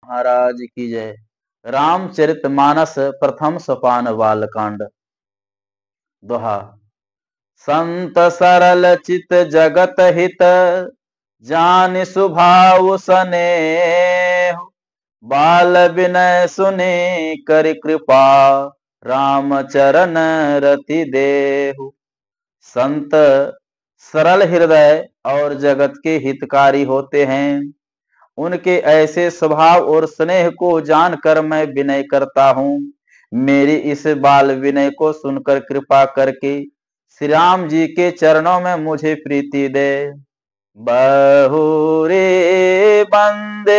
महाराज की जय। रामचरितमानस प्रथम सोपान बालकांड। दोहा। संत सरल चित जगत हित, जान सुभाव सनेह। बाल विनय सुने कर कृपा, राम चरण रति देहु। संत सरल हृदय और जगत के हितकारी होते हैं। उनके ऐसे स्वभाव और स्नेह को जानकर मैं विनय करता हूँ। मेरी इस बाल विनय को सुनकर कृपा करके श्री राम जी के चरणों में मुझे प्रीति दे। बहुरे बंदे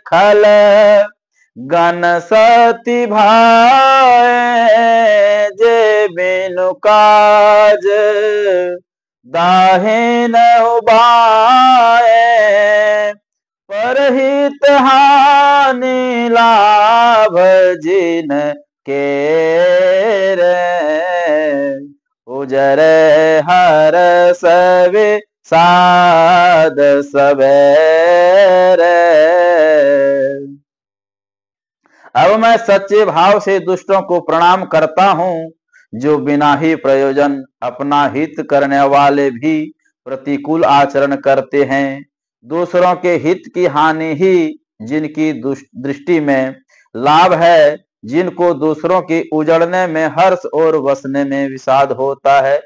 खल गण सती भाई, जे बिनु काज दाहे न उबाए। परहित हानि लाभ जिन के रे, उजर हर सवे साध सवेरे। अब मैं सच्चे भाव से दुष्टों को प्रणाम करता हूँ, जो बिना ही प्रयोजन अपना हित करने वाले भी प्रतिकूल आचरण करते हैं। दूसरों के हित की हानि ही जिनकी दृष्टि में लाभ है, जिनको दूसरों के उजड़ने में हर्ष और वसने में विषाद होता है।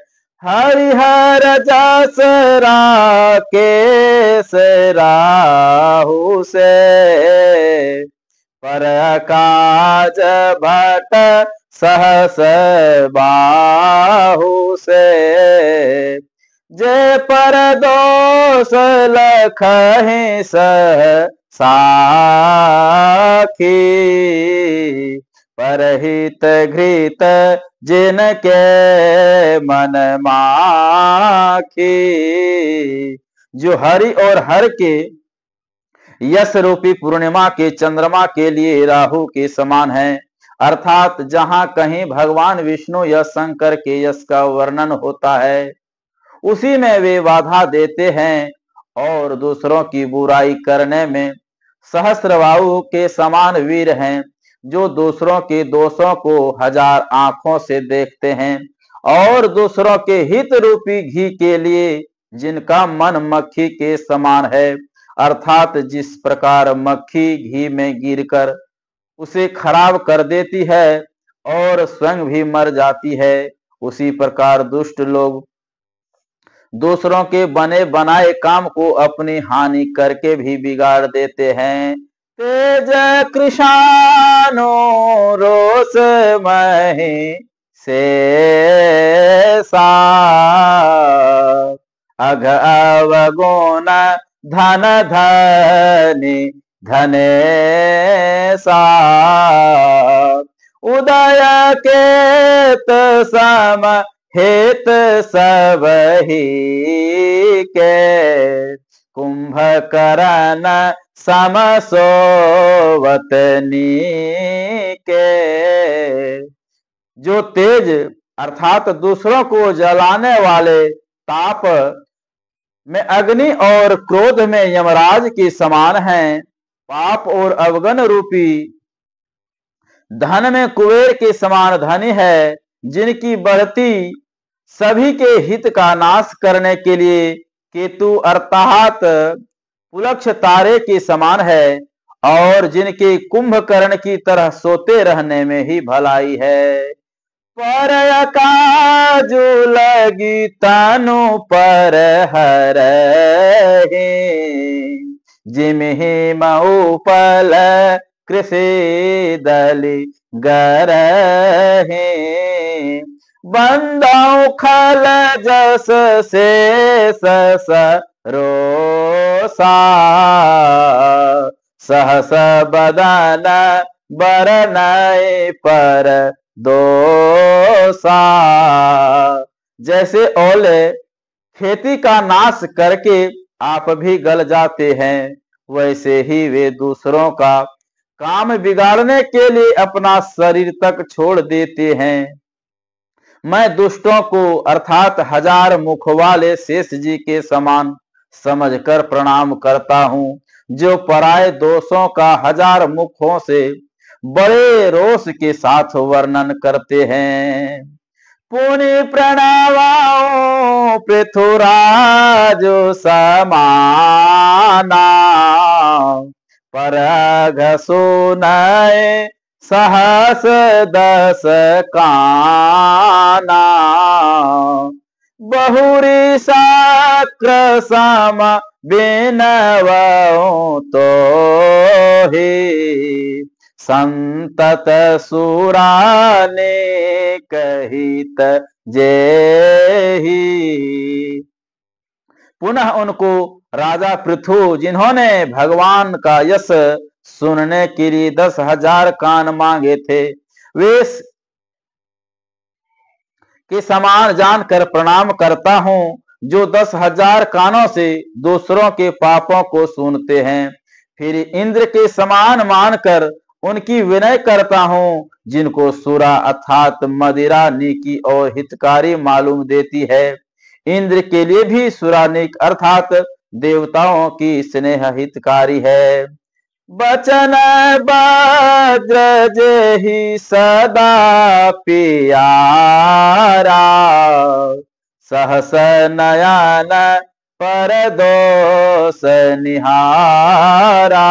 हरिहर जस राकेश राहु से, पर काज भट सहस बाहु से। जे पर दोष लखहि सह साखी, परहित घृत जिनके मन माखी। जो हरि और हर के यश रूपी पूर्णिमा के चंद्रमा के लिए राहु के समान है, अर्थात जहां कहीं भगवान विष्णु या शंकर के यश का वर्णन होता है, उसी में वे बाधा देते हैं। और दूसरों की बुराई करने में सहस्त्रबाहु के समान वीर हैं, जो दूसरों के दोषों को हजार आंखों से देखते हैं। और दूसरों के हित रूपी घी के लिए जिनका मन मक्खी के समान है, अर्थात जिस प्रकार मक्खी घी में गिरकर उसे खराब कर देती है और स्वयं भी मर जाती है, उसी प्रकार दुष्ट लोग दूसरों के बने बनाए काम को अपनी हानि करके भी बिगाड़ देते हैं। तेज कृषानो रोष मही से सा, अघ अवगुण धन धनी धने सा। उदय केत सम हेत सबही के, कुंभकर्ण सम सोवतनी के। जो तेज अर्थात दूसरों को जलाने वाले, ताप में अग्नि और क्रोध में यमराज के समान हैं, पाप और अवगुण रूपी धन में कुबेर के समान धनी है, जिनकी बढ़ती सभी के हित का नाश करने के लिए केतु अर्थात पुलक्ष तारे के समान है, और जिनके कुंभकर्ण की तरह सोते रहने में ही भलाई है। पर काजु लगी तनु पर हर, जिमहि मऊपल कृषि दलि गरहे। बंदाऊ खल जस से सस रोसा, सहस बदन बरनय पर दोसा। जैसे ओले खेती का नाश करके आप भी गल जाते हैं, वैसे ही वे दूसरों का काम बिगाड़ने के लिए अपना शरीर तक छोड़ देते हैं। मैं दुष्टों को अर्थात हजार मुख वाले शेष जी के समान समझकर प्रणाम करता हूँ। जो पराये दोषों का हजार मुखों से बड़े रोष के साथ वर्णन करते हैं। पुनि प्रणवाओ पृथुराज समाना, परघ सुनय सहस दस काना, बहुरी शक्र सम बिनवऊं तो ही, संतत सुराने कहित जेहि। पुनः उनको राजा पृथु, जिन्होंने भगवान का यश सुनने के लिए 10,000 कान मांगे थे, वे के समान जानकर प्रणाम करता हूँ, जो 10,000 कानों से दूसरों के पापों को सुनते हैं। फिर इंद्र के समान मानकर उनकी विनय करता हूँ, जिनको सुरा अर्थात मदिरा नीकी और हितकारी मालूम देती है। इंद्र के लिए भी सुरानिक अर्थात देवताओं की स्नेह हितकारी है। बचन वज्र जेहि सदा पियारा, सहस नयन पर दोष निहारा।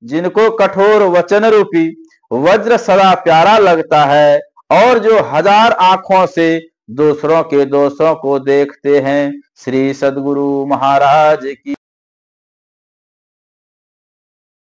जिनको कठोर वचन रूपी वज्र सदा प्यारा लगता है और जो 1000 आंखों से दूसरों के दोषों को देखते हैं। श्री सद्गुरु महाराज की